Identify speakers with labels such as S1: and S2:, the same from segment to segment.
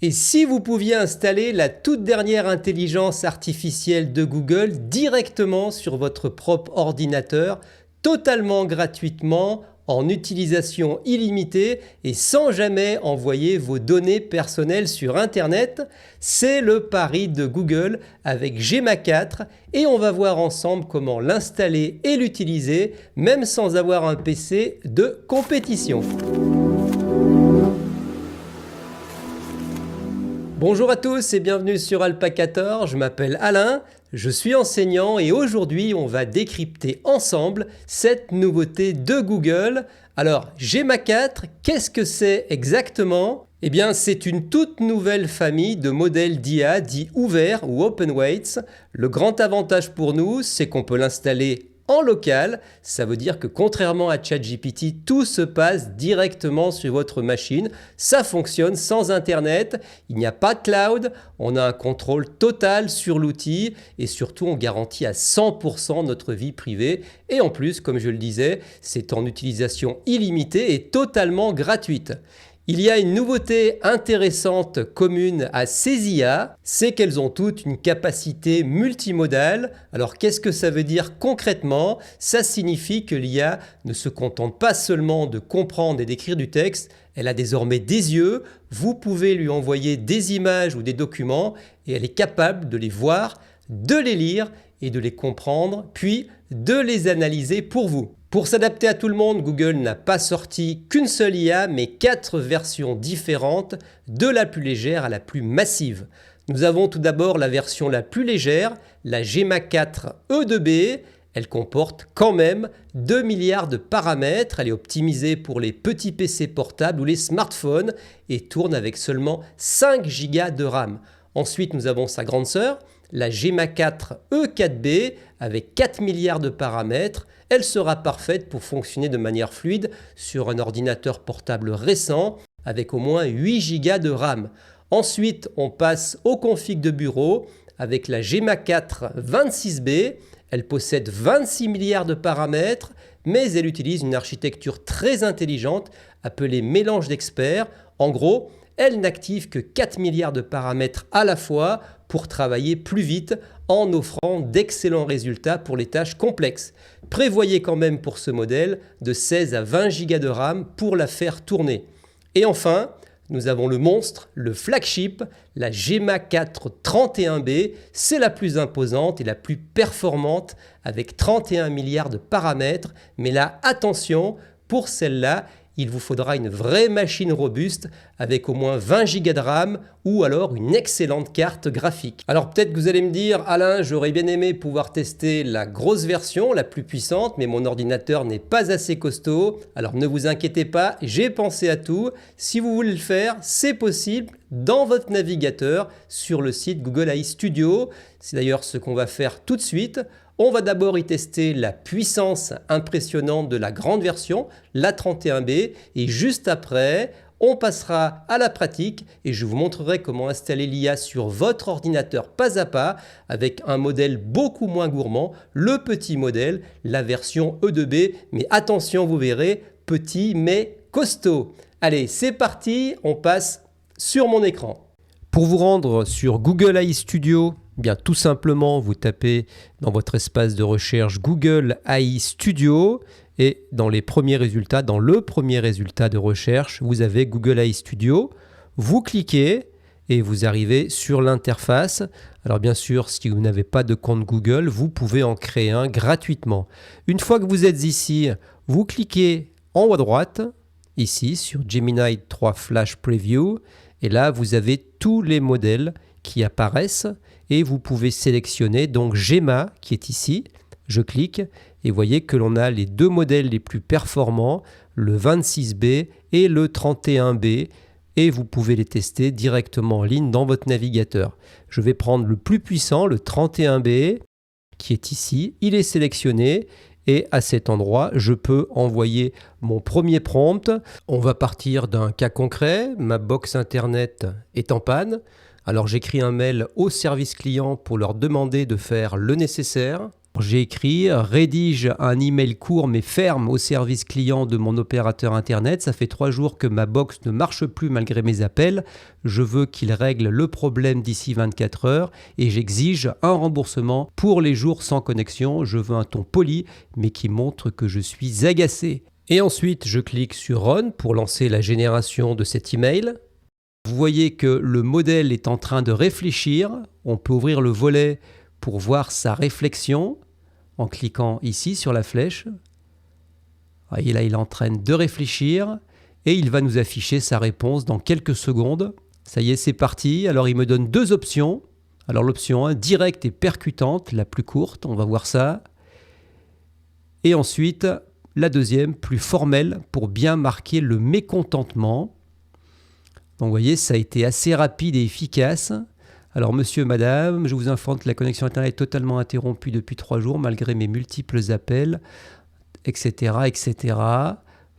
S1: Et si vous pouviez installer la toute dernière intelligence artificielle de Google directement sur votre propre ordinateur, totalement gratuitement, en utilisation illimitée et sans jamais envoyer vos données personnelles sur Internet, c'est le pari de Google avec Gemma 4 et on va voir ensemble comment l'installer et l'utiliser même sans avoir un PC de compétition. Bonjour à tous et bienvenue sur Alpacator, je m'appelle Alain, je suis enseignant et aujourd'hui on va décrypter ensemble cette nouveauté de Google. Alors Gemma 4, qu'est-ce que c'est exactement ? Eh bien c'est une toute nouvelle famille de modèles d'IA dits ouverts ou open weights. Le grand avantage pour nous c'est qu'on peut l'installer en local, ça veut dire que contrairement à ChatGPT, tout se passe directement sur votre machine. Ça fonctionne sans Internet, il n'y a pas de cloud, on a un contrôle total sur l'outil et surtout on garantit à 100% notre vie privée. Et en plus, comme je le disais, c'est en utilisation illimitée et totalement gratuite. Il y a une nouveauté intéressante commune à ces IA, c'est qu'elles ont toutes une capacité multimodale. Alors qu'est-ce que ça veut dire concrètement ? Ça signifie que l'IA ne se contente pas seulement de comprendre et d'écrire du texte, elle a désormais des yeux, vous pouvez lui envoyer des images ou des documents et elle est capable de les voir, de les lire et de les comprendre, puis de les analyser pour vous. Pour s'adapter à tout le monde, Google n'a pas sorti qu'une seule IA, mais 4 versions différentes, de la plus légère à la plus massive. Nous avons tout d'abord la version la plus légère, la Gemma 4 E2B. Elle comporte quand même 2 milliards de paramètres. Elle est optimisée pour les petits PC portables ou les smartphones et tourne avec seulement 5 Go de RAM. Ensuite, nous avons sa grande sœur, la Gemma 4 E4B avec 4 milliards de paramètres. Elle sera parfaite pour fonctionner de manière fluide sur un ordinateur portable récent avec au moins 8 Go de RAM. Ensuite, on passe aux configs de bureau avec la Gemma 4 26B. Elle possède 26 milliards de paramètres, mais elle utilise une architecture très intelligente appelée mélange d'experts. En gros, elle n'active que 4 milliards de paramètres à la fois pour travailler plus vite en offrant d'excellents résultats pour les tâches complexes. Prévoyez quand même pour ce modèle de 16 à 20 Go de RAM pour la faire tourner. Et enfin, nous avons le monstre, le flagship, la Gemma 4 31B. C'est la plus imposante et la plus performante avec 31 milliards de paramètres. Mais là, attention, pour celle-là, il vous faudra une vraie machine robuste avec au moins 20 Go de RAM ou alors une excellente carte graphique. Alors peut-être que vous allez me dire, Alain, j'aurais bien aimé pouvoir tester la grosse version, la plus puissante, mais mon ordinateur n'est pas assez costaud. Alors ne vous inquiétez pas, j'ai pensé à tout. Si vous voulez le faire, c'est possible dans votre navigateur sur le site Google AI Studio. C'est d'ailleurs ce qu'on va faire tout de suite. On va d'abord y tester la puissance impressionnante de la grande version, la 31B, et juste après, on passera à la pratique et je vous montrerai comment installer l'IA sur votre ordinateur pas à pas avec un modèle beaucoup moins gourmand, le petit modèle, la version E2B, mais attention, vous verrez, petit mais costaud. Allez, c'est parti, on passe sur mon écran. Pour vous rendre sur Google AI Studio, bien tout simplement vous tapez dans votre espace de recherche Google AI Studio et dans les premiers résultats, dans le premier résultat de recherche, vous avez Google AI Studio. Vous cliquez et vous arrivez sur l'interface. Alors bien sûr, si vous n'avez pas de compte Google, vous pouvez en créer un gratuitement. Une fois que vous êtes ici, vous cliquez en haut à droite, ici sur Gemini 3 Flash Preview. Et là, vous avez tous les modèles qui apparaissent et vous pouvez sélectionner donc Gemma qui est ici. Je clique et vous voyez que l'on a les deux modèles les plus performants, le 26B et le 31B. Et vous pouvez les tester directement en ligne dans votre navigateur. Je vais prendre le plus puissant, le 31B, qui est ici. Il est sélectionné. Et à cet endroit, je peux envoyer mon premier prompt. On va partir d'un cas concret. Ma box internet est en panne. Alors j'écris un mail au service client pour leur demander de faire le nécessaire. J'ai écrit « Rédige un email court mais ferme au service client de mon opérateur Internet. Ça fait 3 jours que ma box ne marche plus malgré mes appels. Je veux qu'il règle le problème d'ici 24 heures et j'exige un remboursement pour les jours sans connexion. Je veux un ton poli mais qui montre que je suis agacé. » Et ensuite, je clique sur « Run » pour lancer la génération de cet email. Vous voyez que le modèle est en train de réfléchir. On peut ouvrir le volet pour voir sa réflexion en cliquant ici sur la flèche. Et là, il est en train de réfléchir et il va nous afficher sa réponse dans quelques secondes. Ça y est, c'est parti. Alors, il me donne 2 options. Alors, l'option 1, directe et percutante, la plus courte, on va voir ça. Et ensuite, la deuxième, plus formelle, pour bien marquer le mécontentement. Donc, vous voyez, ça a été assez rapide et efficace. Alors, monsieur, madame, je vous informe que la connexion Internet est totalement interrompue depuis 3 jours, malgré mes multiples appels, etc., etc.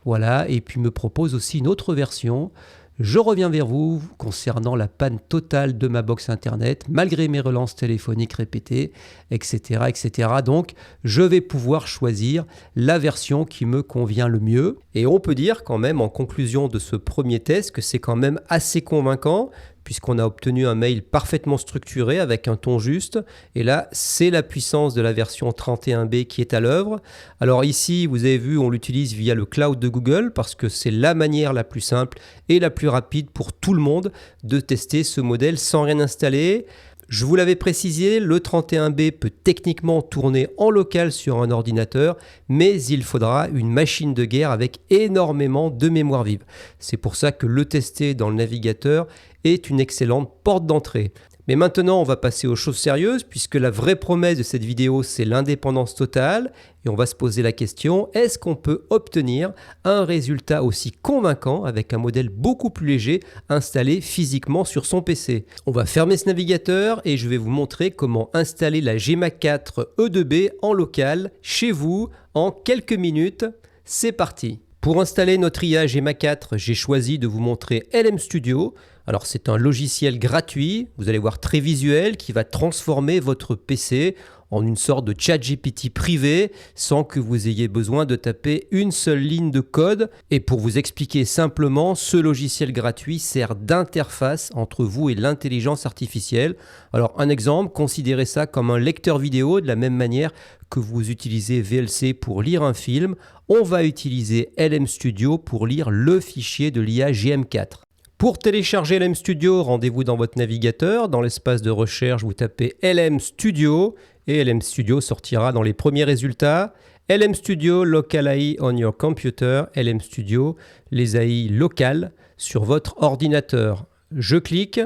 S1: Voilà, et puis me propose aussi une autre version. Je reviens vers vous concernant la panne totale de ma box Internet, malgré mes relances téléphoniques répétées, etc., etc. Donc, je vais pouvoir choisir la version qui me convient le mieux. Et on peut dire quand même, en conclusion de ce premier test, que c'est quand même assez convaincant, puisqu'on a obtenu un mail parfaitement structuré avec un ton juste. Et là, c'est la puissance de la version 31B qui est à l'œuvre. Alors ici, vous avez vu, on l'utilise via le cloud de Google parce que c'est la manière la plus simple et la plus rapide pour tout le monde de tester ce modèle sans rien installer. Je vous l'avais précisé, le 31B peut techniquement tourner en local sur un ordinateur, mais il faudra une machine de guerre avec énormément de mémoire vive. C'est pour ça que le tester dans le navigateur est une excellente porte d'entrée. Mais maintenant, on va passer aux choses sérieuses, puisque la vraie promesse de cette vidéo, c'est l'indépendance totale. Et on va se poser la question, est-ce qu'on peut obtenir un résultat aussi convaincant avec un modèle beaucoup plus léger installé physiquement sur son PC? On va fermer ce navigateur et je vais vous montrer comment installer la Gemac 4 E2B en local, chez vous, en quelques minutes. C'est parti! Pour installer notre IA Gemac 4, j'ai choisi de vous montrer LM Studio. Alors c'est un logiciel gratuit, vous allez voir très visuel, qui va transformer votre PC en une sorte de ChatGPT privé sans que vous ayez besoin de taper une seule ligne de code. Et pour vous expliquer simplement, ce logiciel gratuit sert d'interface entre vous et l'intelligence artificielle. Alors un exemple, considérez ça comme un lecteur vidéo de la même manière que vous utilisez VLC pour lire un film. On va utiliser LM Studio pour lire le fichier de l'IA GM4. Pour télécharger LM Studio, rendez-vous dans votre navigateur. Dans l'espace de recherche, vous tapez LM Studio et LM Studio sortira dans les premiers résultats. LM Studio Local AI on your computer. LM Studio, les AI locales sur votre ordinateur. Je clique.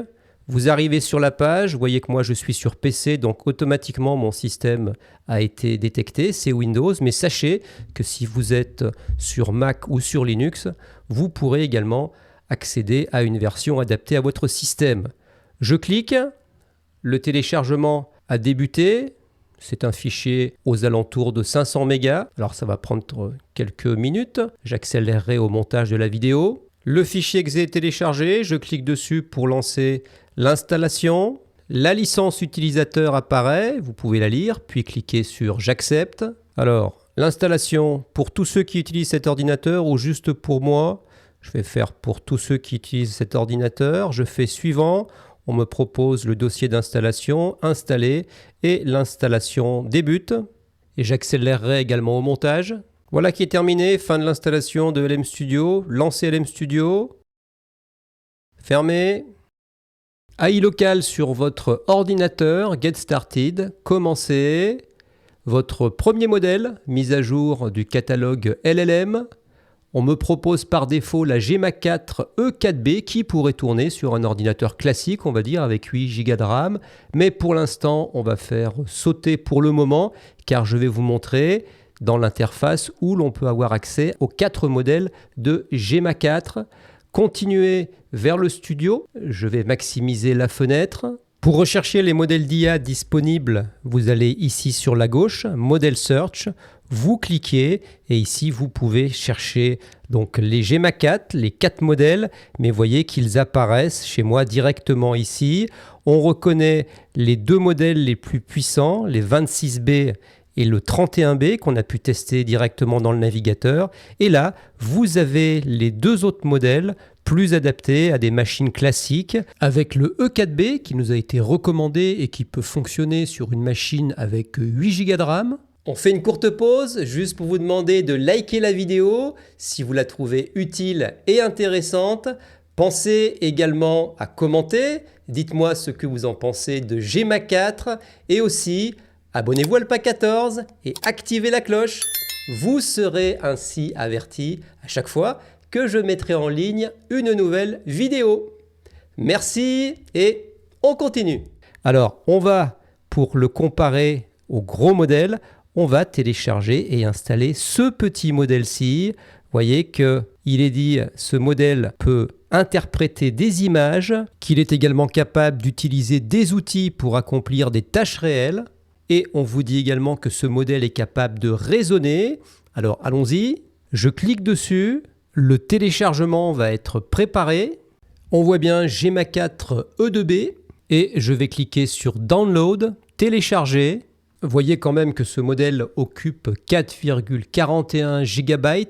S1: Vous arrivez sur la page, vous voyez que moi je suis sur PC, donc automatiquement mon système a été détecté, c'est Windows, mais sachez que si vous êtes sur Mac ou sur Linux, vous pourrez également accéder à une version adaptée à votre système. Je clique, le téléchargement a débuté, c'est un fichier aux alentours de 500 mégas, alors ça va prendre quelques minutes, j'accélérerai au montage de la vidéo. Le fichier exe est téléchargé, je clique dessus pour lancer l'installation. La licence utilisateur apparaît, vous pouvez la lire, puis cliquez sur j'accepte. Alors, l'installation pour tous ceux qui utilisent cet ordinateur ou juste pour moi, je vais faire pour tous ceux qui utilisent cet ordinateur. Je fais suivant. On me propose le dossier d'installation, installer, et l'installation débute. Et j'accélérerai également au montage. Voilà qui est terminé. Fin de l'installation de LM Studio. Lancez LM Studio. Fermez. AI local sur votre ordinateur. Get started. Commencez. Votre premier modèle, mise à jour du catalogue LLM. On me propose par défaut la Gemac 4 E4B qui pourrait tourner sur un ordinateur classique, on va dire, avec 8 Go de RAM. Mais pour l'instant, on va faire sauter pour le moment, car je vais vous montrer dans l'interface où l'on peut avoir accès aux 4 modèles de Gemac 4. Continuez vers le studio, je vais maximiser la fenêtre. Pour rechercher les modèles d'IA disponibles, vous allez ici sur la gauche, Model Search. Vous cliquez et ici vous pouvez chercher donc les Gemac 4, les 4 modèles, mais voyez qu'ils apparaissent chez moi directement ici. On reconnaît les 2 modèles les plus puissants, les 26B et le 31B qu'on a pu tester directement dans le navigateur. Et là, vous avez les deux autres modèles plus adaptés à des machines classiques, avec le E4B qui nous a été recommandé et qui peut fonctionner sur une machine avec 8 Go de RAM. On fait une courte pause juste pour vous demander de liker la vidéo si vous la trouvez utile et intéressante. Pensez également à commenter, dites-moi ce que vous en pensez de GMAC 4 et aussi abonnez-vous à Alpa 14 et activez la cloche. Vous serez ainsi averti à chaque fois que je mettrai en ligne une nouvelle vidéo. Merci et on continue. Alors on va, pour le comparer au gros modèle, on va télécharger et installer ce petit modèle-ci. Vous voyez qu'il est dit ce modèle peut interpréter des images, qu'il est également capable d'utiliser des outils pour accomplir des tâches réelles. Et on vous dit également que ce modèle est capable de raisonner. Alors allons-y, je clique dessus, le téléchargement va être préparé. On voit bien GMAC 4 E2B et je vais cliquer sur Download, télécharger. Vous voyez quand même que ce modèle occupe 4,41 GB.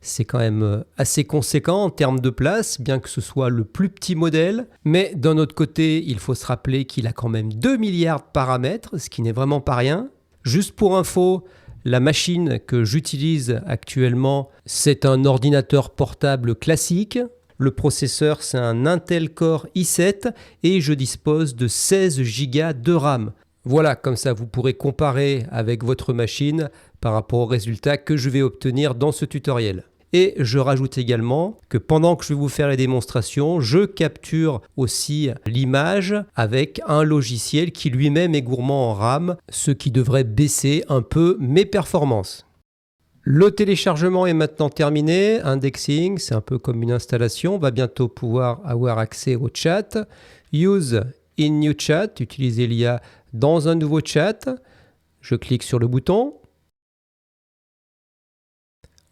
S1: C'est quand même assez conséquent en termes de place, bien que ce soit le plus petit modèle. Mais d'un autre côté, il faut se rappeler qu'il a quand même 2 milliards de paramètres, ce qui n'est vraiment pas rien. Juste pour info, la machine que j'utilise actuellement, c'est un ordinateur portable classique. Le processeur, c'est un Intel Core i7 et je dispose de 16 Go de RAM. Voilà, comme ça vous pourrez comparer avec votre machine par rapport aux résultats que je vais obtenir dans ce tutoriel. Et je rajoute également que pendant que je vais vous faire les démonstrations, je capture aussi l'image avec un logiciel qui lui-même est gourmand en RAM, ce qui devrait baisser un peu mes performances. Le téléchargement est maintenant terminé, indexing, c'est un peu comme une installation, on va bientôt pouvoir avoir accès au chat. Use in new chat, utiliser l'IA dans un nouveau chat. Je clique sur le bouton.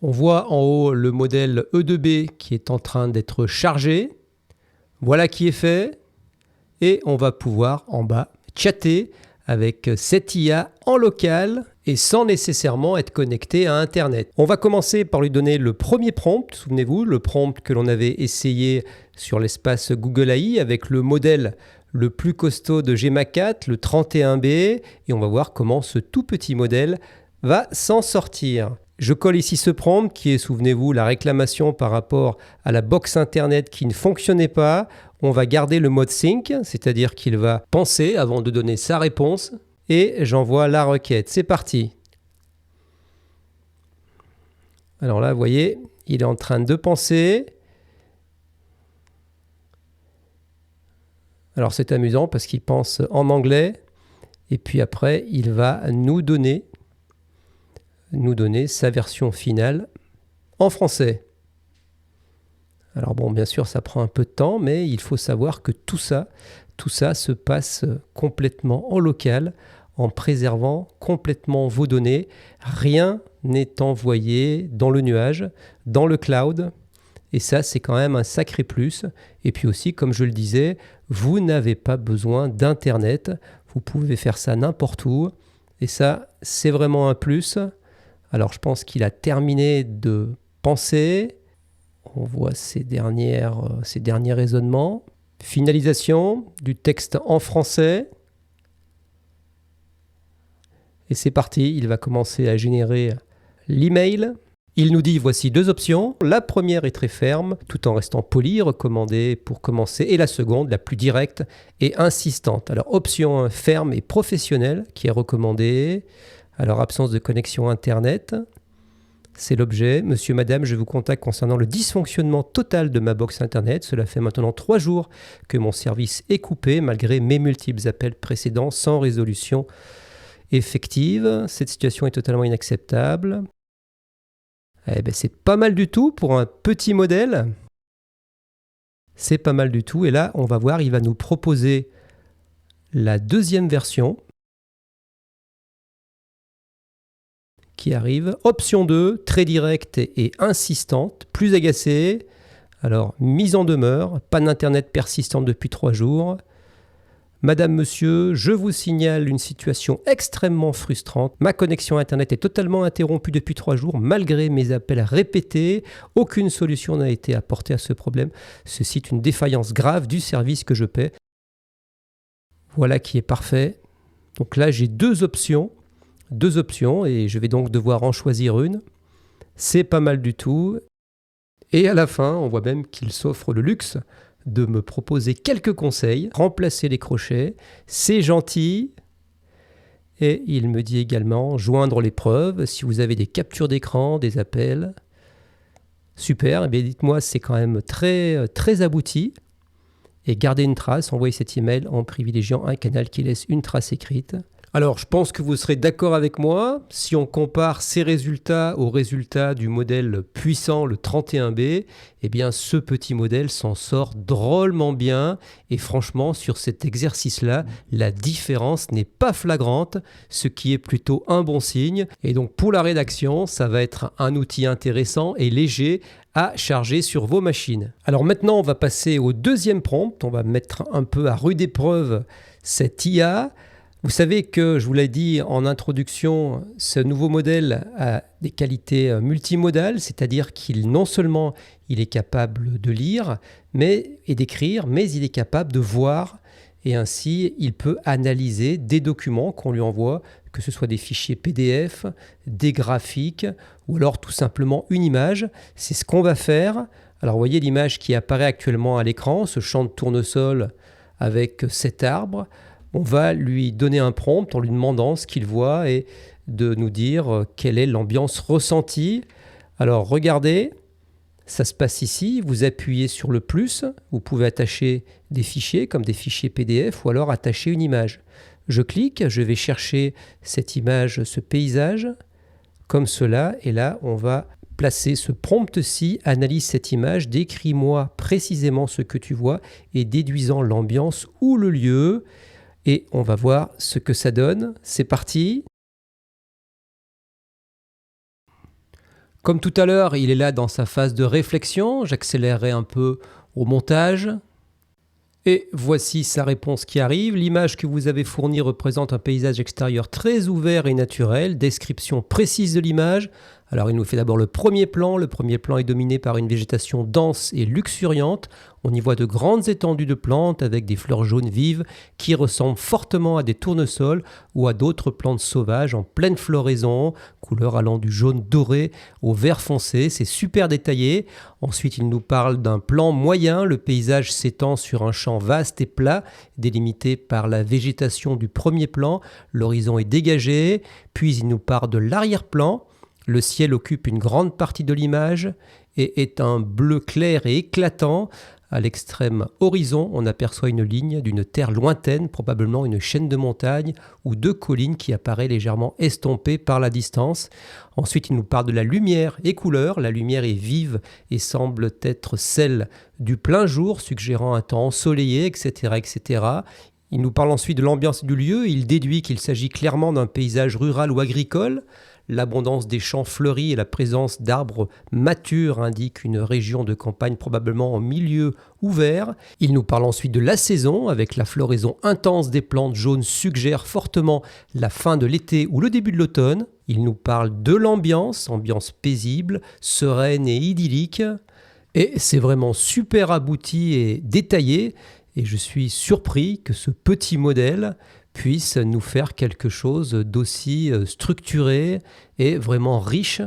S1: On voit en haut le modèle E2B qui est en train d'être chargé. Voilà qui est fait. Et on va pouvoir en bas chatter avec cette IA en local et sans nécessairement être connecté à Internet. On va commencer par lui donner le premier prompt, souvenez-vous, le prompt que l'on avait essayé sur l'espace Google AI avec le modèle le plus costaud de GMAC 4, le 31B, et on va voir comment ce tout petit modèle va s'en sortir. Je colle ici ce prompt qui est, souvenez-vous, la réclamation par rapport à la box Internet qui ne fonctionnait pas. On va garder le mode sync, c'est-à-dire qu'il va penser avant de donner sa réponse, et j'envoie la requête. C'est parti. Alors là, vous voyez, il est en train de penser. Alors c'est amusant parce qu'il pense en anglais et puis après il va nous donner sa version finale en français. Alors bon, bien sûr ça prend un peu de temps, mais il faut savoir que tout ça se passe complètement en local, en préservant complètement vos données. Rien n'est envoyé dans le nuage, dans le cloud. Et ça, c'est quand même un sacré plus. Et puis aussi, comme je le disais, vous n'avez pas besoin d'Internet. Vous pouvez faire ça n'importe où. Et ça, c'est vraiment un plus. Alors, je pense qu'il a terminé de penser. On voit ses derniers raisonnements. Finalisation du texte en français. Et c'est parti, il va commencer à générer l'email. Il nous dit voici deux options. La première est très ferme, tout en restant poli, recommandée pour commencer. Et la seconde, la plus directe et insistante. Alors option 1, ferme et professionnelle, qui est recommandée. Alors absence de connexion Internet, c'est l'objet. Monsieur, madame, je vous contacte concernant le dysfonctionnement total de ma box Internet. Cela fait maintenant 3 jours que mon service est coupé, malgré mes multiples appels précédents sans résolution effective. Cette situation est totalement inacceptable. Eh ben, c'est pas mal du tout pour un petit modèle. C'est pas mal du tout. Et là, on va voir, il va nous proposer la deuxième version qui arrive. Option 2, très directe et insistante, plus agacée. Alors, mise en demeure, panne Internet persistante depuis 3 jours. Madame, monsieur, je vous signale une situation extrêmement frustrante. Ma connexion Internet est totalement interrompue depuis 3 jours, malgré mes appels répétés. Aucune solution n'a été apportée à ce problème. Ceci est une défaillance grave du service que je paie. Voilà qui est parfait. Donc là, j'ai deux options et je vais donc devoir en choisir une. C'est pas mal du tout. Et à la fin, on voit même qu'il s'offre le luxe de me proposer quelques conseils, remplacer les crochets, c'est gentil. Et il me dit également joindre les preuves, si vous avez des captures d'écran, des appels. Super, et bien dites-moi, c'est quand même très, très abouti. Et gardez une trace, envoyez cet email en privilégiant un canal qui laisse une trace écrite. Alors, je pense que vous serez d'accord avec moi, si on compare ces résultats aux résultats du modèle puissant, le 31B, eh bien ce petit modèle s'en sort drôlement bien. Et franchement, sur cet exercice-là, la différence n'est pas flagrante, ce qui est plutôt un bon signe. Et donc pour la rédaction, ça va être un outil intéressant et léger à charger sur vos machines. Alors maintenant, on va passer au deuxième prompt. On va mettre un peu à rude épreuve cette IA. Vous savez que, je vous l'ai dit en introduction, ce nouveau modèle a des qualités multimodales, c'est-à-dire qu'il non seulement il est capable de lire et d'écrire, mais il est capable de voir et ainsi il peut analyser des documents qu'on lui envoie, que ce soit des fichiers PDF, des graphiques ou alors tout simplement une image. C'est ce qu'on va faire. Alors vous voyez l'image qui apparaît actuellement à l'écran, ce champ de tournesol avec cet arbre. On va lui donner un prompt en lui demandant ce qu'il voit et de nous dire quelle est l'ambiance ressentie. Alors regardez, ça se passe ici, vous appuyez sur le plus, vous pouvez attacher des fichiers comme des fichiers PDF ou alors attacher une image. Je clique, je vais chercher cette image, ce paysage, comme cela, et là on va placer ce prompt-ci, analyse cette image, décris-moi précisément ce que tu vois et déduisant l'ambiance ou le lieu. Et on va voir ce que ça donne. C'est parti. Comme tout à l'heure, il est là dans sa phase de réflexion. J'accélérerai un peu au montage. Et voici sa réponse qui arrive. L'image que vous avez fournie représente un paysage extérieur très ouvert et naturel. Description précise de l'image. Alors il nous fait d'abord le premier plan. Le premier plan est dominé par une végétation dense et luxuriante. On y voit de grandes étendues de plantes avec des fleurs jaunes vives qui ressemblent fortement à des tournesols ou à d'autres plantes sauvages en pleine floraison, couleur allant du jaune doré au vert foncé. C'est super détaillé. Ensuite, il nous parle d'un plan moyen. Le paysage s'étend sur un champ vaste et plat, délimité par la végétation du premier plan. L'horizon est dégagé. Puis il nous parle de l'arrière-plan. Le ciel occupe une grande partie de l'image et est un bleu clair et éclatant. À l'extrême horizon, on aperçoit une ligne d'une terre lointaine, probablement une chaîne de montagnes ou de collines qui apparaît légèrement estompée par la distance. Ensuite, il nous parle de la lumière et couleur. La lumière est vive et semble être celle du plein jour, suggérant un temps ensoleillé, etc., etc. Il nous parle ensuite de l'ambiance du lieu. Il déduit qu'il s'agit clairement d'un paysage rural ou agricole. L'abondance des champs fleuris et la présence d'arbres matures indiquent une région de campagne probablement en milieu ouvert. Il nous parle ensuite de la saison, avec la floraison intense des plantes jaunes suggère fortement la fin de l'été ou le début de l'automne. Il nous parle de l'ambiance, ambiance paisible, sereine et idyllique. Et c'est vraiment super abouti et détaillé. Et je suis surpris que ce petit modèle puisse nous faire quelque chose d'aussi structuré et vraiment riche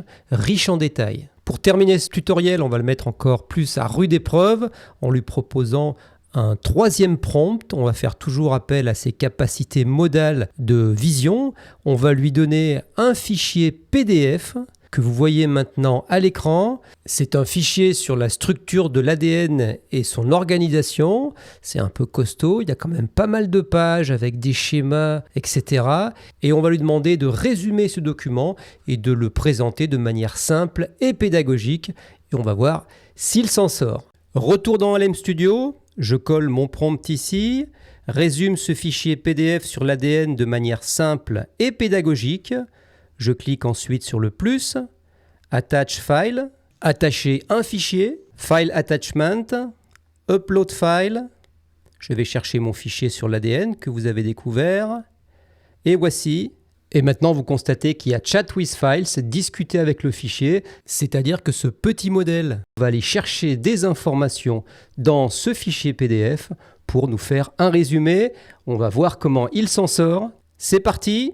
S1: en détails. Pour terminer ce tutoriel, on va le mettre encore plus à rude épreuve en lui proposant un troisième prompt. On va faire toujours appel à ses capacités modales de vision. On va lui donner un fichier PDF que vous voyez maintenant à l'écran. C'est un fichier sur la structure de l'ADN et son organisation. C'est un peu costaud, il y a quand même pas mal de pages avec des schémas, etc. Et on va lui demander de résumer ce document et de le présenter de manière simple et pédagogique. Et on va voir s'il s'en sort. Retour dans LM Studio, je colle mon prompt ici, résume ce fichier PDF sur l'ADN de manière simple et pédagogique. Je clique ensuite sur le plus, Attach File, attacher un fichier, File Attachment, Upload File, Je vais chercher mon fichier sur l'ADN que vous avez découvert. Et voici. Et maintenant, vous constatez qu'il y a Chat with Files, discuter avec le fichier, c'est-à-dire que ce petit modèle va aller chercher des informations dans ce fichier PDF pour nous faire un résumé. On va voir comment il s'en sort. C'est parti!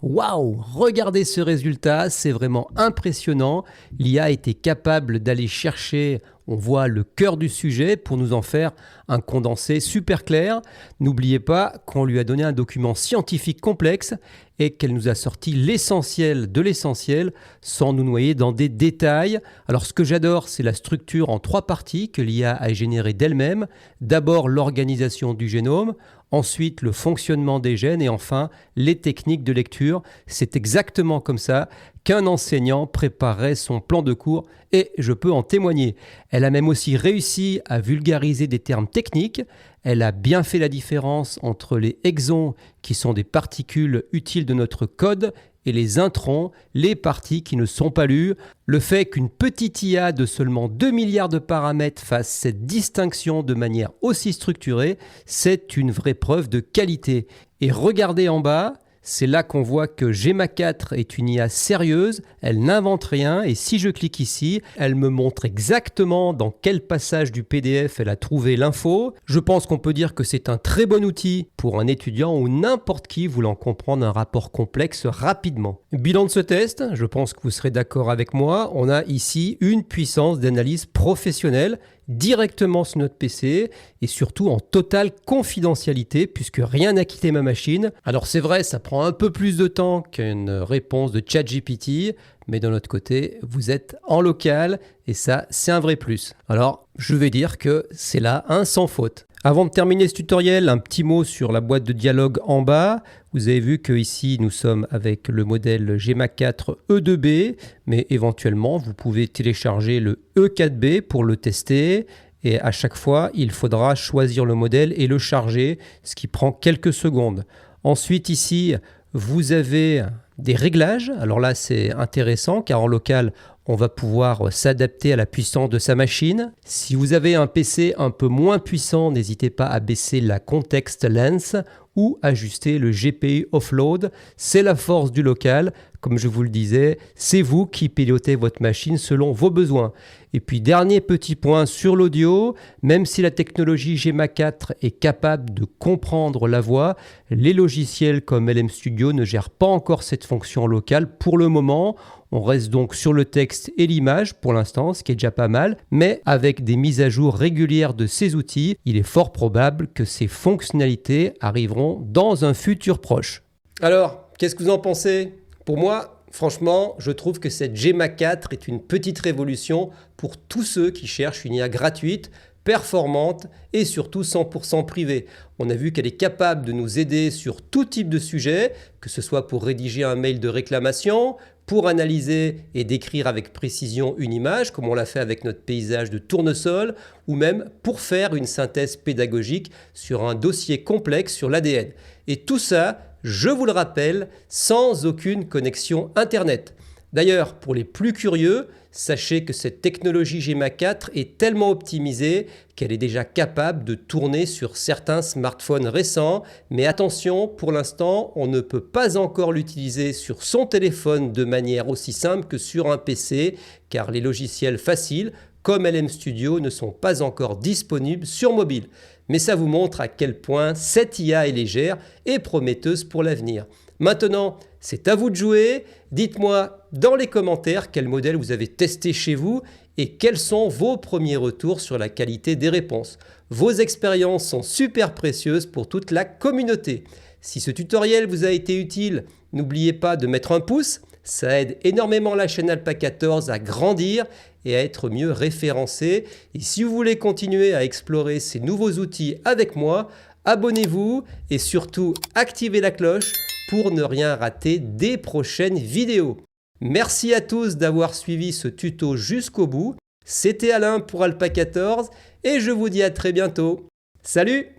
S1: Waouh! Regardez ce résultat, c'est vraiment impressionnant. L'IA était capable d'aller chercher, on voit le cœur du sujet pour nous en faire un condensé super clair. N'oubliez pas qu'on lui a donné un document scientifique complexe et qu'elle nous a sorti l'essentiel de l'essentiel sans nous noyer dans des détails. Alors ce que j'adore, c'est la structure en 3 parties que l'IA a générée d'elle-même. D'abord l'organisation du génome, ensuite le fonctionnement des gènes et enfin les techniques de lecture. C'est exactement comme ça qu'un enseignant préparerait son plan de cours et je peux en témoigner. Elle a même aussi réussi à vulgariser des termes techniques. Elle a bien fait la différence entre les exons, qui sont des particules utiles de notre code, et les introns, les parties qui ne sont pas lues. Le fait qu'une petite IA de seulement 2 milliards de paramètres fasse cette distinction de manière aussi structurée, c'est une vraie preuve de qualité. Et regardez en bas, c'est là qu'on voit que Gemma 4 est une IA sérieuse, elle n'invente rien et si je clique ici, elle me montre exactement dans quel passage du PDF elle a trouvé l'info. Je pense qu'on peut dire que c'est un très bon outil pour un étudiant ou n'importe qui voulant comprendre un rapport complexe rapidement. Bilan de ce test, je pense que vous serez d'accord avec moi, on a ici une puissance d'analyse professionnelle directement sur notre PC et surtout en totale confidentialité puisque rien n'a quitté ma machine. Alors c'est vrai, ça prend un peu plus de temps qu'une réponse de ChatGPT, mais d'un autre côté, vous êtes en local et ça, c'est un vrai plus. Alors, je vais dire que c'est là un sans faute. Avant de terminer ce tutoriel, un petit mot sur la boîte de dialogue en bas. Vous avez vu qu'ici, nous sommes avec le modèle Gemma 4 E2B, mais éventuellement, vous pouvez télécharger le E4B pour le tester. Et à chaque fois, il faudra choisir le modèle et le charger, ce qui prend quelques secondes. Ensuite, ici, vous avez des réglages. Alors là, c'est intéressant car en local, on va pouvoir s'adapter à la puissance de sa machine. Si vous avez un PC un peu moins puissant, n'hésitez pas à baisser la Context Lens ou ajuster le GPU Offload. C'est la force du local. Comme je vous le disais, c'est vous qui pilotez votre machine selon vos besoins. Et puis, dernier petit point sur l'audio, même si la technologie Gemma 4 est capable de comprendre la voix, les logiciels comme LM Studio ne gèrent pas encore cette fonction locale pour le moment. On reste donc sur le texte et l'image pour l'instant, ce qui est déjà pas mal, mais avec des mises à jour régulières de ces outils, il est fort probable que ces fonctionnalités arriveront dans un futur proche. Alors, qu'est-ce que vous en pensez ? Pour moi, franchement, je trouve que cette Gemma 4 est une petite révolution pour tous ceux qui cherchent une IA gratuite, performante et surtout 100% privée. On a vu qu'elle est capable de nous aider sur tout type de sujet, que ce soit pour rédiger un mail de réclamation, pour analyser et décrire avec précision une image, comme on l'a fait avec notre paysage de tournesol, ou même pour faire une synthèse pédagogique sur un dossier complexe sur l'ADN. Et tout ça, je vous le rappelle, sans aucune connexion Internet. D'ailleurs, pour les plus curieux, sachez que cette technologie Gemma 4 est tellement optimisée qu'elle est déjà capable de tourner sur certains smartphones récents. Mais attention, pour l'instant, on ne peut pas encore l'utiliser sur son téléphone de manière aussi simple que sur un PC, car les logiciels faciles, comme LM Studio, ne sont pas encore disponibles sur mobile. Mais ça vous montre à quel point cette IA est légère et prometteuse pour l'avenir. Maintenant, c'est à vous de jouer. Dites-moi dans les commentaires quel modèle vous avez testé chez vous et quels sont vos premiers retours sur la qualité des réponses. Vos expériences sont super précieuses pour toute la communauté. Si ce tutoriel vous a été utile, n'oubliez pas de mettre un pouce. Ça aide énormément la chaîne Alpa14 à grandir et à être mieux référencée. Et si vous voulez continuer à explorer ces nouveaux outils avec moi, abonnez-vous et surtout activez la cloche pour ne rien rater des prochaines vidéos. Merci à tous d'avoir suivi ce tuto jusqu'au bout. C'était Alain pour Alpa14 et je vous dis à très bientôt. Salut!